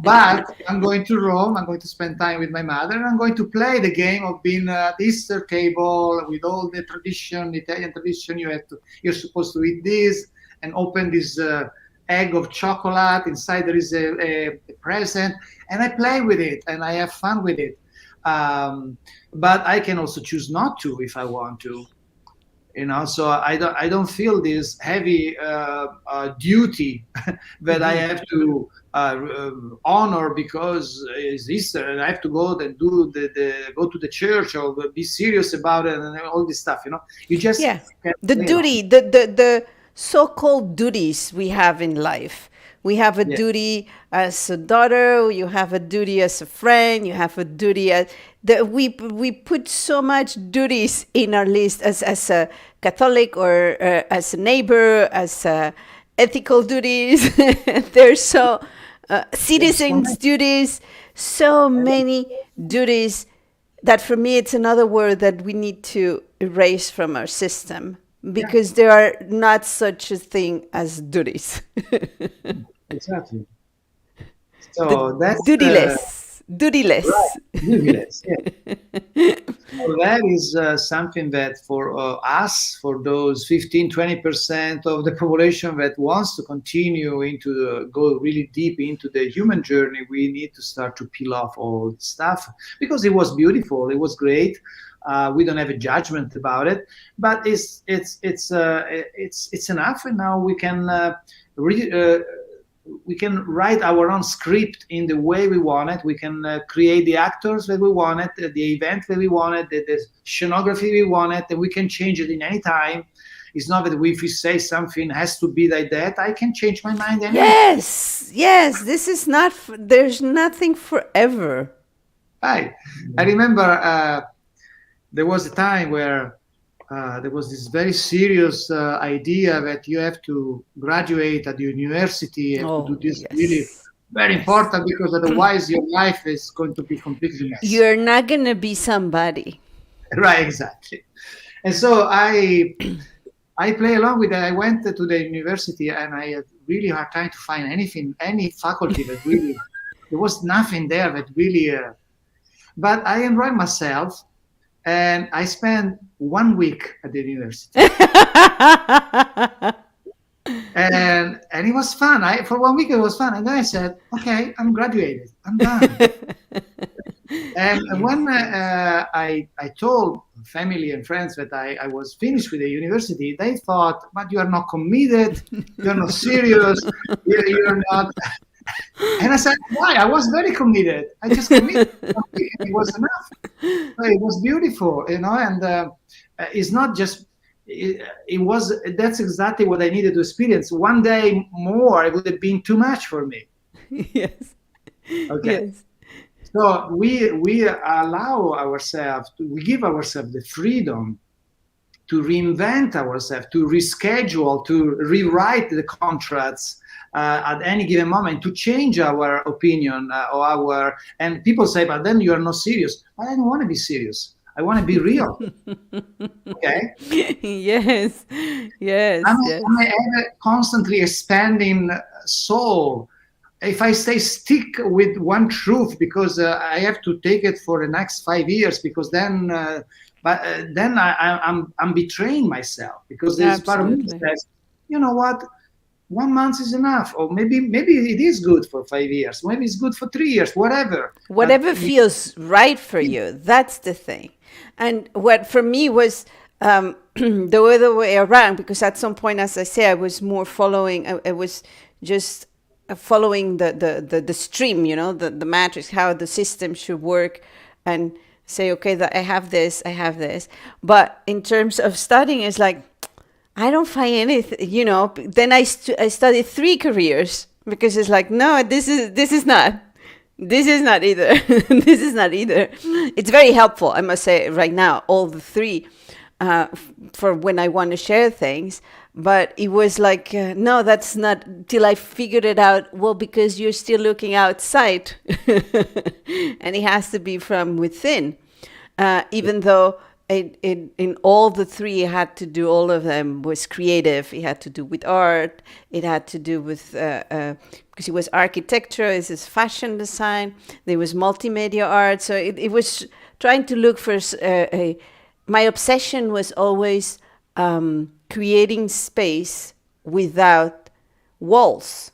Speaker 1: But I'm going to Rome. I'm going to spend time with my mother. And I'm going to play the game of being at the Easter table with all the tradition, Italian tradition. You're supposed to eat this and open this egg of chocolate. Inside there is a present, and I play with it and I have fun with it. But I can also choose not to if I want to. So I don't feel this heavy duty that I have to honor because it's Easter and I have to go and go to the church or be serious about it and all this stuff. You just
Speaker 2: Yeah.
Speaker 1: can
Speaker 2: The
Speaker 1: play along.
Speaker 2: duty, the so-called duties we have in life. We have a
Speaker 1: Yeah,
Speaker 2: duty as a daughter, you have a duty as a friend, you have a duty as we put so much duties in our list as a Catholic or as a neighbor, as ethical duties. There's so
Speaker 1: there's so
Speaker 2: citizens
Speaker 1: many.
Speaker 2: duties, so many duties that for me it's another word that we need to erase from our system
Speaker 1: Yeah,
Speaker 2: because there are not such a thing as duties.
Speaker 1: exactly.
Speaker 2: The
Speaker 1: So that's right.
Speaker 2: dutyless.
Speaker 1: Nevertheless, yeah. So that is something that for us, for those 15-20% of the population that wants to continue go really deep into the human journey, we need to start to peel off all the stuff because it was beautiful, it was great. We don't have a judgment about it, but it's enough, and now we can write our own script in the way we want it. We can create the actors that we want it, the event that we want it, the scenography we want it, and we can change it in any time. It's not that if we say something has to be like that, I can change my mind anytime.
Speaker 2: Yes, yes, this is not, there's nothing forever.
Speaker 1: I remember there was a time where there was this very serious idea that you have to graduate at the university and to do
Speaker 2: Oh,
Speaker 1: this really
Speaker 2: yes.
Speaker 1: very
Speaker 2: Yes.
Speaker 1: important because otherwise your life is going to be completely mess.
Speaker 2: You're not going to be somebody.
Speaker 1: Right, exactly. And so I play along with that. I went to the university and I had really hard time to find anything, any faculty that really there was nothing there that really. But I enrolled myself and I spent 1 week at the university. And it was fun. For 1 week it was fun, and then I said, "Okay, I'm graduated. I'm done." And when I told family and friends that I was finished with the university, they thought, "But you are not committed. You're not serious. You're not." And I said, "Why? I was very committed. I just committed. It was enough. So it was beautiful, and it's not just it was, that's exactly what I needed to experience. One day more, it would have been too much for me.
Speaker 2: Yes.
Speaker 1: Okay.
Speaker 2: Yes.
Speaker 1: So we allow ourselves, we give ourselves the freedom to reinvent ourselves, to reschedule, to rewrite the contracts at any given moment, to change our opinion or our. And people say, but then you are not serious. I don't want to be serious. I want to be real. Okay.
Speaker 2: Yes. Yes. Yes.
Speaker 1: I'm a constantly expanding soul. If I stay stick with one truth because I have to take it for the next 5 years, because then, then I'm betraying myself, because there's part of me that
Speaker 2: Absolutely.
Speaker 1: says, you know what, 1 month is enough, or maybe it is good for 5 years, maybe it's good for 3 years, whatever. But
Speaker 2: Whatever feels right for you, that's the thing. And what for me was the other way around, because at some point, as I say, I was more following, I was just following the stream, the matrix, how the system should work, and say, okay, that I have this, I have this. But in terms of studying, it's like, I don't find anything. Then I studied 3 careers, because it's like, no, this is not. This is not either. This is not either. It's very helpful, I must say, right now, all the three, for when I want to share things. But it was like, no, that's not, till I figured it out. Well, because you're still looking outside, and it has to be from within. Even though in all the three, it had to do, all of them was creative. It had to do with art. It had to do with, because it was architecture, it was fashion design, there was multimedia art. So it was trying to look for my obsession was always creating space without walls,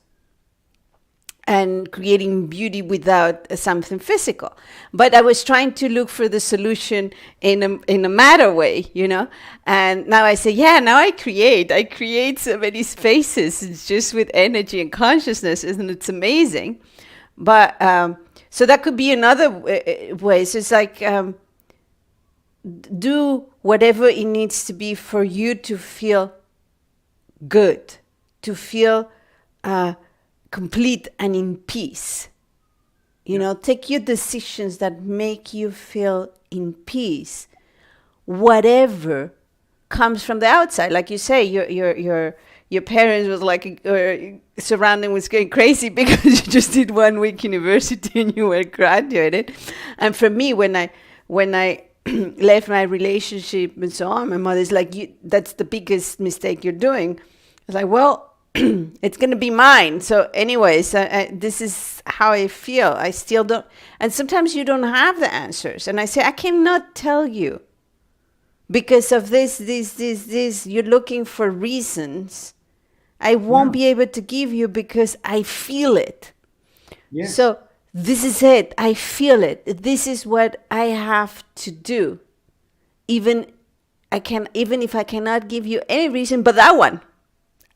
Speaker 2: and creating beauty without something physical. But I was trying to look for the solution in a matter way. And now I say, yeah, now I create so many spaces. It's just with energy and consciousness, and it's amazing. But so that could be another way. So it's like, do whatever it needs to be for you to feel good, to feel complete and in peace. Take your decisions that make you feel in peace, whatever comes from the outside. Like you say, your parents was like, surrounding was going crazy because you just did 1 week university and you were graduated. And for me, when I left my relationship and so on, my mother's like, that's the biggest mistake you're doing. I was like, well, it's going to be mine. So anyways, this is how I feel. I still don't. And sometimes you don't have the answers. And I say, I cannot tell you because of this. You're looking for reasons. I won't be able to give you because I feel it.
Speaker 1: yes.
Speaker 2: So this is it. I feel it. This is what I have to do. Even if I cannot give you any reason but that one.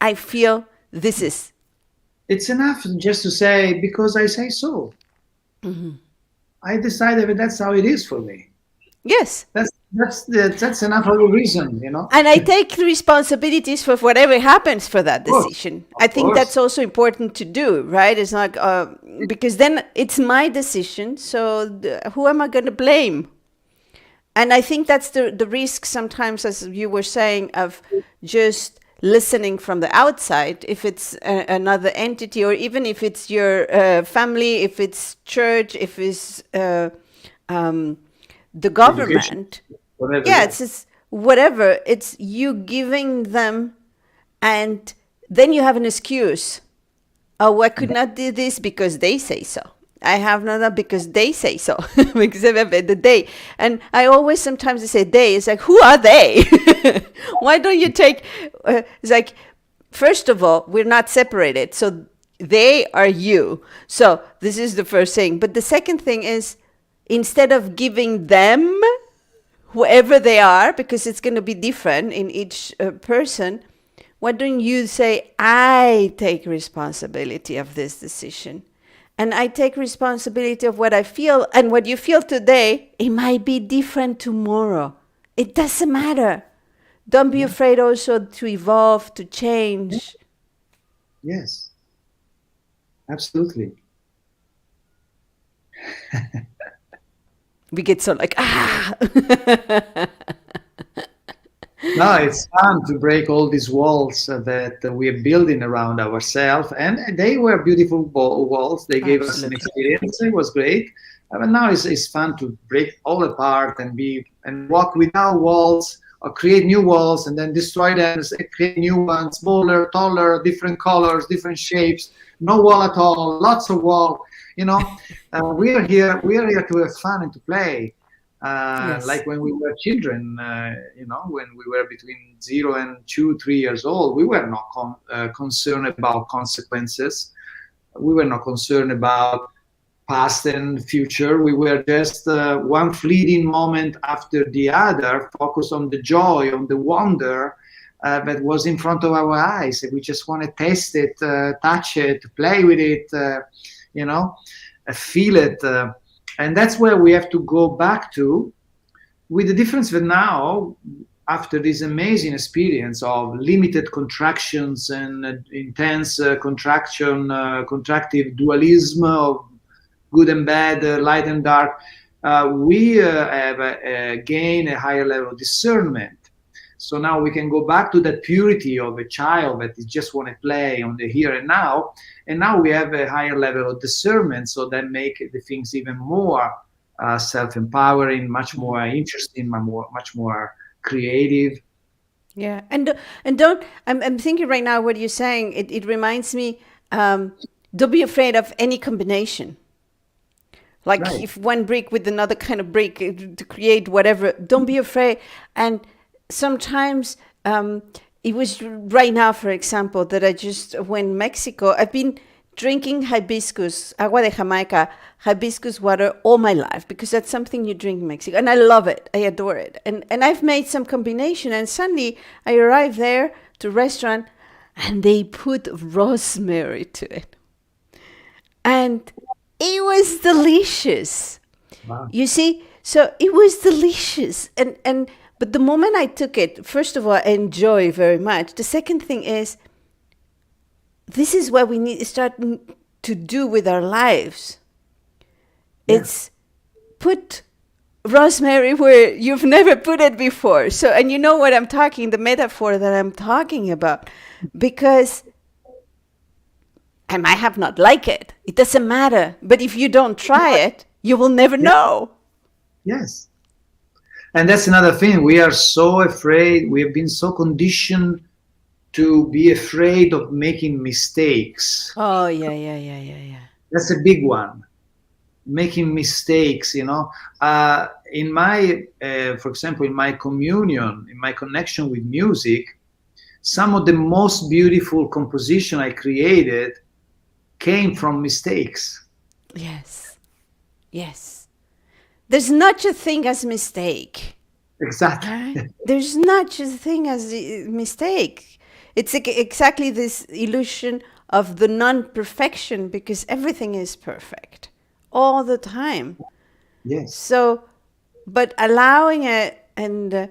Speaker 2: I feel this is.
Speaker 1: It's enough just to say, because I say so.
Speaker 2: Mm-hmm.
Speaker 1: I decided that that's how it is for me.
Speaker 2: Yes.
Speaker 1: That's enough of a reason,
Speaker 2: And I take responsibilities for whatever happens for that decision. I think that's also important to do, right? It's not because then it's my decision. So who am I going to blame? And I think that's the risk sometimes, as you were saying, of just listening from the outside, if it's another entity, or even if it's your family, if it's church, if it's the government.
Speaker 1: Whatever,
Speaker 2: yeah, it's just whatever. It's you giving them, and then you have an excuse. Oh, I could not do this because they say so. I have not done because they say so. Because of the they. And I always sometimes say they. It's like, who are they? Why don't you take... it's like, first of all, we're not separated. So they are you. So this is the first thing. But the second thing is, instead of giving them, whoever they are, because it's going to be different in each person, why don't you say, I take responsibility of this decision? And I take responsibility of what I feel. And what you feel today, it might be different tomorrow. It doesn't matter. Don't be
Speaker 1: Yeah.
Speaker 2: afraid also to evolve, to change.
Speaker 1: Yes, absolutely.
Speaker 2: We get so like, ah.
Speaker 1: No, it's fun to break all these walls that we are building around ourselves, and they were beautiful walls. They gave us an
Speaker 2: Absolutely.
Speaker 1: experience. It was great. But now it's fun to break all apart and be and walk without walls or create new walls and then destroy them, create new ones, smaller, taller, different colors, different shapes, no wall at all, lots of wall. You know, we are here. We are here to have fun and to play.
Speaker 2: Yes.
Speaker 1: Like when we were children, when we were between 0 and 2, 3 years old, we were not concerned about consequences. We were not concerned about past and future. We were just one fleeting moment after the other, focused on the joy, on the wonder that was in front of our eyes. We just want to taste it, touch it, play with it, you know, feel it. And that's where we have to go back to, with the difference that now, after this amazing experience of limited contractions and intense contractive dualism of good and bad, light and dark, we have gained a higher level of discernment. So now we can go back to that purity of a child that just want to play on the here and now. And now we have a higher level of discernment, so that make the things even more self-empowering, much more interesting, much more creative.
Speaker 2: Yeah, and don't. I'm thinking right now what you're saying. It reminds me. Don't be afraid of any combination. Like
Speaker 1: Right.
Speaker 2: if one brick with another kind of brick to create whatever. Don't be afraid. And sometimes it was right now, for example, that I just went Mexico. I've been drinking hibiscus, agua de Jamaica, hibiscus water all my life because that's something you drink in Mexico. And I love it. I adore it. And I've made some combination. And suddenly I arrived there to a restaurant and they put rosemary to it. And it was delicious.
Speaker 1: Wow.
Speaker 2: You see, so it was delicious. And but the moment I took it, first of all, I enjoy very much. The second thing is, this is what we need to start to do with our lives.
Speaker 1: Yeah.
Speaker 2: It's put rosemary where you've never put it before. So, and you know what I'm talking, the metaphor that I'm talking about, because I might have not liked it. It doesn't matter. But if you don't try it, you will never know.
Speaker 1: Yes. And that's another thing. We are so afraid. We have been so conditioned to be afraid of making mistakes.
Speaker 2: Oh, yeah.
Speaker 1: That's a big one. Making mistakes, in my, for example, in my communion, in my connection with music, some of the most beautiful composition I created came from mistakes.
Speaker 2: Yes. Yes. There's not such a thing as mistake.
Speaker 1: Exactly.
Speaker 2: Right? There's not such a thing as a mistake. It's exactly this illusion of the non-perfection because everything is perfect all the time.
Speaker 1: Yes.
Speaker 2: So, but allowing it and,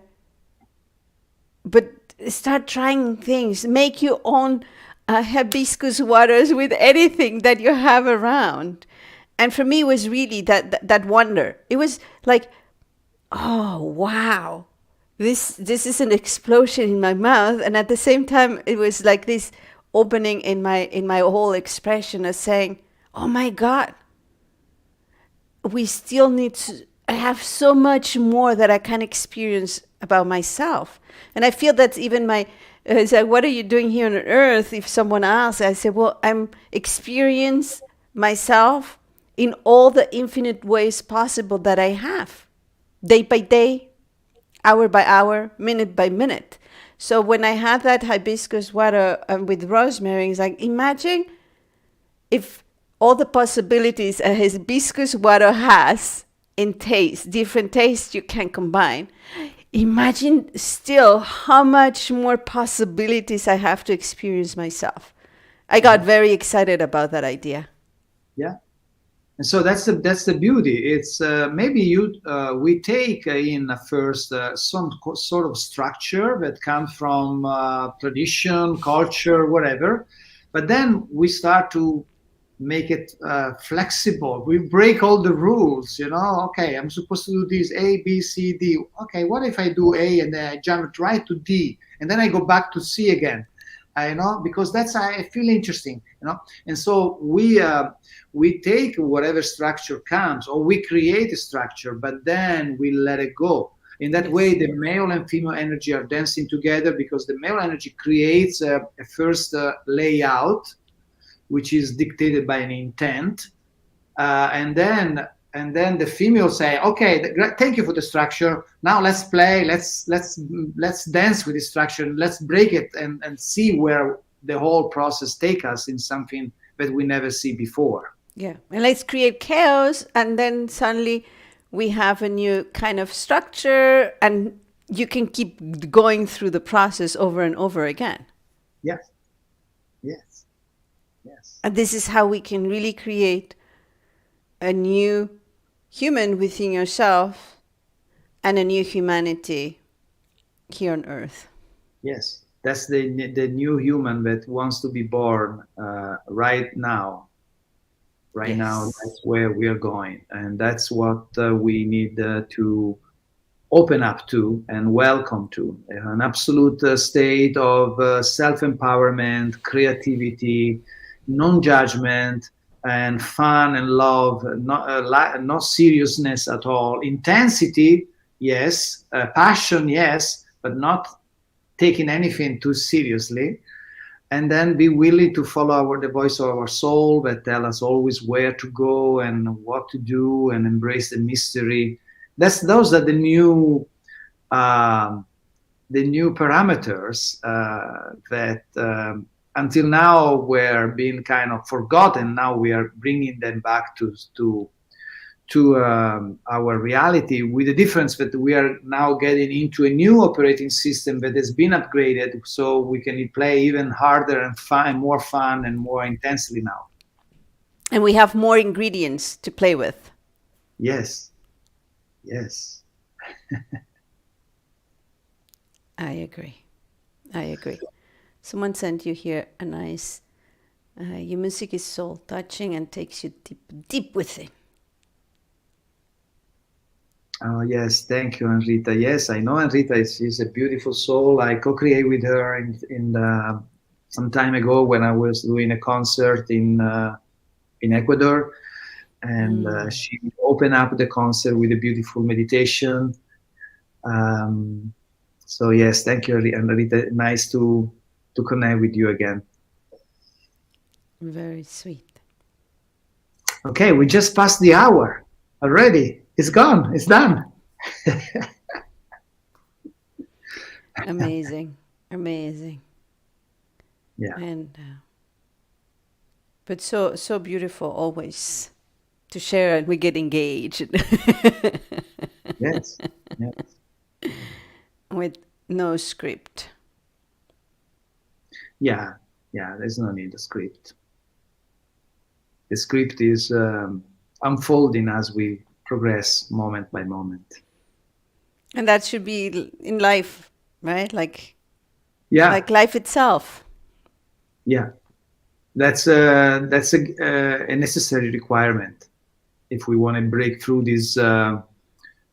Speaker 2: but start trying things. Make your own hibiscus waters with anything that you have around. And for me, it was really that wonder. It was like, oh, wow. This is an explosion in my mouth. And at the same time, it was like this opening in my whole expression of saying, oh my God, we still need to have so much more that I can experience about myself. And I feel that's even my, it's like, what are you doing here on earth? If someone asks, I say, well, I'm experience myself in all the infinite ways possible that I have, day by day, hour by hour, minute by minute. So when I had that hibiscus water with rosemary, it's like, imagine if all the possibilities a hibiscus water has in taste, different tastes you can combine. Imagine still how much more possibilities I have to experience myself. I got very excited about that idea.
Speaker 1: Yeah. And so that's the beauty. It's maybe we take in first some sort of structure that comes from tradition, culture, whatever, but then we start to make it flexible. We break all the rules. Okay, I'm supposed to do this A, B, C, D. Okay, what if I do A and then I jump right to D and then I go back to C again? Because that's I feel interesting. And so we take whatever structure comes, or we create a structure, but then we let it go. In that way, the male and female energy are dancing together, because the male energy creates a first layout, which is dictated by an intent, and then the female say, okay, thank you for the structure. Now let's play. Let's dance with the structure. Let's break it and see where the whole process take us in something that we never see before.
Speaker 2: Yeah, and let's create chaos, and then suddenly we have a new kind of structure, and you can keep going through the process over and over again.
Speaker 1: Yes, yes, yes.
Speaker 2: And this is how we can really create a new human within yourself and a new humanity here on Earth.
Speaker 1: Yes, that's the new human that wants to be born right now. Right now, that's where we are going, and that's what we need to open up to and welcome to an absolute state of self-empowerment, creativity, non-judgment, and fun and love, no seriousness at all. Intensity, yes. Passion, yes, but not taking anything too seriously. And then be willing to follow the voice of our soul that tell us always where to go and what to do, and embrace the mystery. Those are the new parameters that until now were being kind of forgotten. Now we are bringing them back to our reality, with the difference that we are now getting into a new operating system that has been upgraded, so we can play even harder and more fun and more intensely now.
Speaker 2: And we have more ingredients to play with.
Speaker 1: Yes. Yes.
Speaker 2: I agree. Someone sent you here a nice, your music is soul touching and takes you deep within.
Speaker 1: Oh, yes. Thank you, Enrita. Yes, I know Enrita. She's a beautiful soul. I co-created with her in some time ago when I was doing a concert in Ecuador. And she opened up the concert with a beautiful meditation. So yes, thank you, Enrita. Nice to connect with you again.
Speaker 2: Very sweet.
Speaker 1: Okay, we just passed the hour already. It's gone. It's done.
Speaker 2: Amazing.
Speaker 1: Yeah.
Speaker 2: And but so beautiful always to share, and we get engaged.
Speaker 1: Yes.
Speaker 2: With no script.
Speaker 1: Yeah. There's no need of script. The script is unfolding as we progress moment by moment.
Speaker 2: And that should be in life, right? Like life itself.
Speaker 1: Yeah, that's a necessary requirement if we want to break through this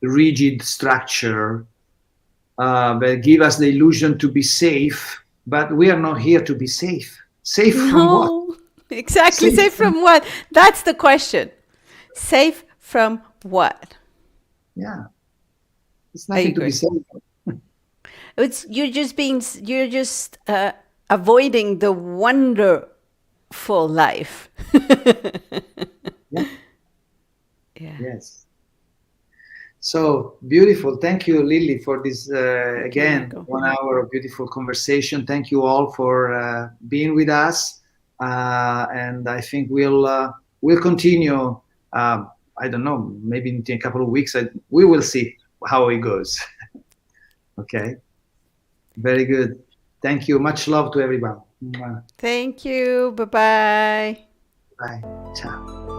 Speaker 1: rigid structure that give us the illusion to be safe, but we are not here to be safe. Safe from what?
Speaker 2: Exactly. Safe from what? That's the question. Safe from what?
Speaker 1: Yeah, it's nothing to be safe.
Speaker 2: You're just avoiding the wonderful life.
Speaker 1: Yeah.
Speaker 2: Yeah.
Speaker 1: Yes. So beautiful. Thank you, Lilly, for this again 1 hour of beautiful conversation. Thank you all for being with us, and I think we'll continue. I don't know, maybe in a couple of weeks. We will see how it goes. Okay. Very good. Thank you. Much love to everyone.
Speaker 2: Thank you. Bye-bye.
Speaker 1: Bye. Ciao.